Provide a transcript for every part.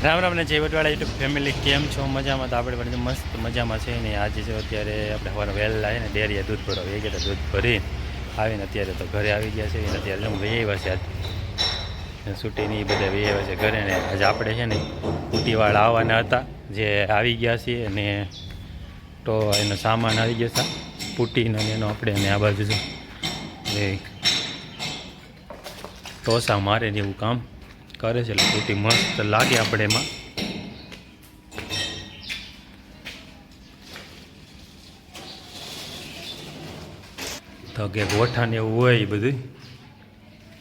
રામ રામ ને જય વટવાળા YouTube family કેમ છો? મજામાં? તો આપણે બધું મસ્ત મજામાં છે ને. આજે જો અત્યારે આપણે સવારે વહેલા આવીને ડેરીએ દૂધ ભરવા એ ગયા દૂધ ભરી આવીને અત્યારે તો ઘરે આવી ગયા છે. એને અત્યારે હું વૈયા છે આજ છૂટીને એ બધા વૈયા છે ઘરે ને. આજે આપણે છે ને કુટીવાળા આવવાના હતા જે આવી ગયા છીએ અને તો એનો સામાન આવી ગયો છે પુટીનો એનો આપણે અને આ બાજુ છે એ ટોસા મારે ને એવું કામ કરે છે એટલે કુટી મસ્ત લાગે આપણે એમાં. તો કે ગોઠાને એવું હોય એ બધું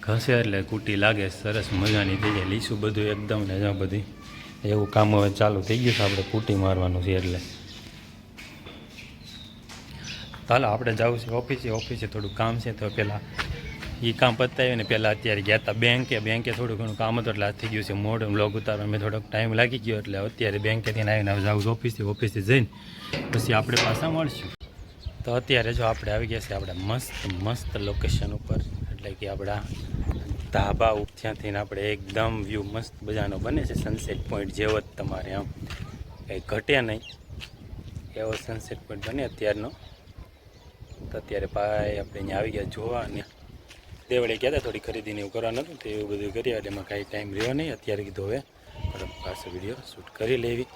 ઘસે એટલે કુટી લાગે સરસ મજાની થઈ જાય. લીસું બધું એકદમ ને જ્યાં બધી એવું કામ હવે ચાલુ થઈ ગયું છે. આપણે કુટી મારવાનું છે એટલે ચાલો આપણે જવું છે ઓફિસે થોડું કામ છે. તો પહેલાં એ કામ પતાવ્યું ને પહેલાં અત્યારે ગયા હતા બેંકે થોડું ઘણું કામ હતું એટલે આ થઈ ગયું છે મોડું બ્લોગ ઉતારવા મેં થોડોક ટાઈમ લાગી ગયો એટલે અત્યારે બેંકેથી આવીને જાઉં ઓફિસે જઈને પછી આપણે પાછા મળશું. તો અત્યારે જો આપણે આવી ગયા છે આપણે મસ્ત લોકેશન ઉપર એટલે કે આપણા ધાબા ત્યાંથી આપણે એકદમ વ્યૂ મસ્ત બજાનો બને છે. સનસેટ પોઈન્ટ જેવો જ તમારે આમ કંઈ ઘટે નહીં એવો સનસેટ પોઈન્ટ બને અત્યારનો. તો અત્યારે ભાઈ આપણે અહીંયા આવી ગયા જોવા અને દેવળે ગયા હતા થોડી ખરીદીને એવું કરવાનું હતું તો એવું બધું કર્યા એટલે એમાં કાંઈ ટાઈમ રહ્યો નહીં. અત્યારે કીધું હવે થોડોક પાછો વિડીયો શૂટ કરી લેવી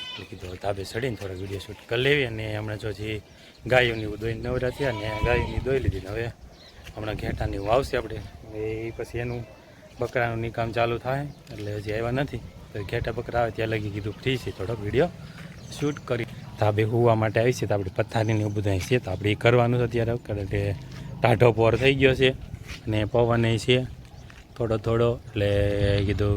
એટલે કીધું ધાબે ચડીને થોડોક વિડીયો શૂટ કરી લેવી. અને હમણાં જો જે ગાયોની દોઈને નવરા થયા ને ગાયોની દોઈ લીધી ને હવે હમણાં ઘેટાની વાવશે આપણે એ પછી એનું બકરાનું કામ ચાલુ થાય એટલે હજી આવ્યા નથી. તો ઘેટા બકરા આવે ત્યાં લગી કીધું ફ્રી છે થોડોક વિડીયો શૂટ કરી. ધાબે હોવા માટે આવી છે તો આપણે પથારીને એવું બધું છે તો આપણે એ કરવાનું છે અત્યારે કારણ કે ટાઢો પોર થઈ ગયો છે અને પવન છે થોડો એટલે કીધું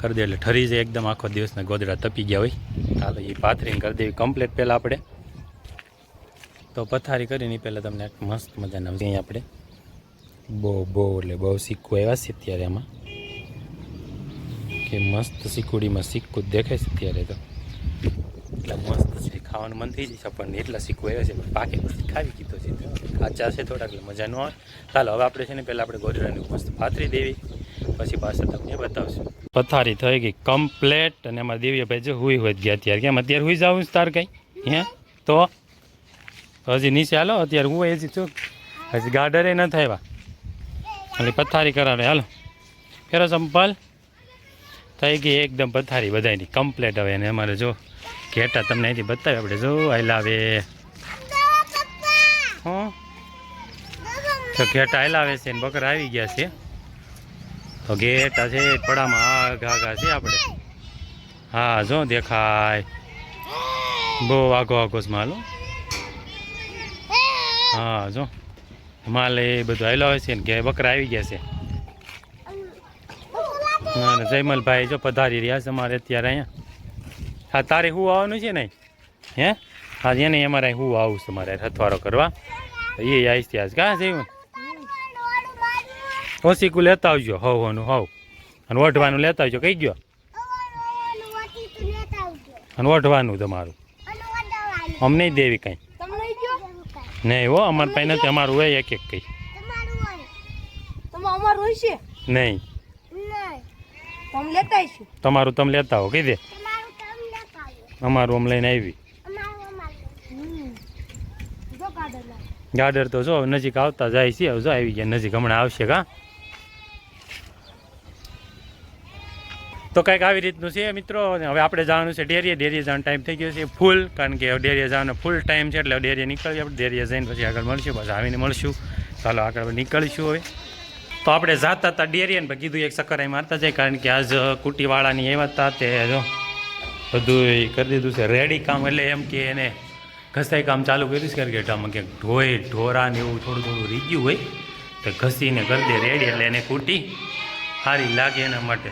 કરી દે એટલે ઠરી જાય એકદમ. આખો દિવસના ગોદડા તપી ગયા હોય ચાલો એ પાથરીને કરી દેવી કમ્પ્લીટ. પહેલાં આપણે તો પથારી કરીને પહેલાં તમને એક મસ્ત મજાના અહીં આપણે બહુ સિક્કું આવ્યા છે અત્યારે આમાં કે મસ્ત સિક્કુડીમાં સિક્કું જ દેખાય છે અત્યારે તો એટલા મસ્ત છે ખાવાનું મન થઈ જશે આપણને એટલા સિક્કું આવ્યા છે પણ પાકે પછી ખાવી કીધો છે કાચા છે થોડાક એટલે મજા ન આવે. ચાલો હવે આપણે છે ને પહેલાં આપણે ગોદડાની મસ્ત પાથરી દેવી પછી પાછળ તમને બતાવશું. પથારી થઈ ગઈ કમ્પ્લેટ અને એમાં દેવીભાઈ જો હુઈ હોય ગયા અત્યારે કેમ અત્યારે હુઈ જાવ તાર કંઈ હે તો હજી નીચે હાલો અત્યારે હું હજી છું હજી ગાર્ડરે ન થાય એટલે પથારી કરાવે. હાલો ફેરો સંપલ થઈ ગઈ એકદમ પથારી બધાની કમ્પ્લેટ. હવે અને અમારે જો ઘેટા તમને અહીંથી બતાવે આપણે જો હલાવે હં તો ઘેટા હલાવે છે ને બકરા આવી ગયા છે તો ઘેટા છે પડામાં આગા છે આપણે. હા જો દેખાય બહુ આગો છે માલો. હા જો માલ એ બધું હલાવે છે ને કે બકરા આવી ગયા છે. ના ના જયમલભાઈ જો પધારી રહ્યા છે અમારે અત્યારે અહીંયા. હા તારે હું આવવાનું છે ને હે હા એને અમારે હું આવું છે મારે હથવારો કરવા એ આવીશ ત્યાં કાં જયું ઓસીકું લેતા આવજો હવનું હવ અને ઓઢવાનું લેતા આવજો કઈ ગયો અને ઓઢવાનું તમારું અમ નહીં દેવી કંઈ નહીં હો અમારે પાસે નથી. અમારું હોય એક કંઈ નહીં તમારું તમે લેતા હો કઈ દે અમારું આમ લઈને આવી. ગાડર તો જો નજીક આવતા જાય છે જો આવી ગયા નજીક હમણાં આવશે કા. તો કંઈક આવી રીતનું છે મિત્રો. હવે આપણે જવાનું છે ડેરીએ જવાનો ટાઈમ થઈ ગયો છે ફૂલ કારણ કે ડેરીએ જવાનો ફૂલ ટાઈમ છે એટલે ડેરીએ નીકળીએ આપણે. ડેરીએ જઈને પછી આગળ મળશું બસ આવીને મળશું. ચાલો આગળ નીકળીશું હવે. તો આપણે જાતા હતા ડેરીએ ને કીધું એક ચક્કર અહીં મારતા જાય કારણ કે આજ કુટીવાળાની આવ્યા હતા તે જો બધું કરી દીધું છે રેડી કામ એટલે એમ કે એને ઘસાઈ કામ ચાલુ કર્યું છે કારણ કે આમાં ક્યાંક ઢોરા ને એવું થોડું રીગ્યું હોય તો ઘસીને કરી દે રેડી એટલે એને કુટી સારી લાગે એના માટે.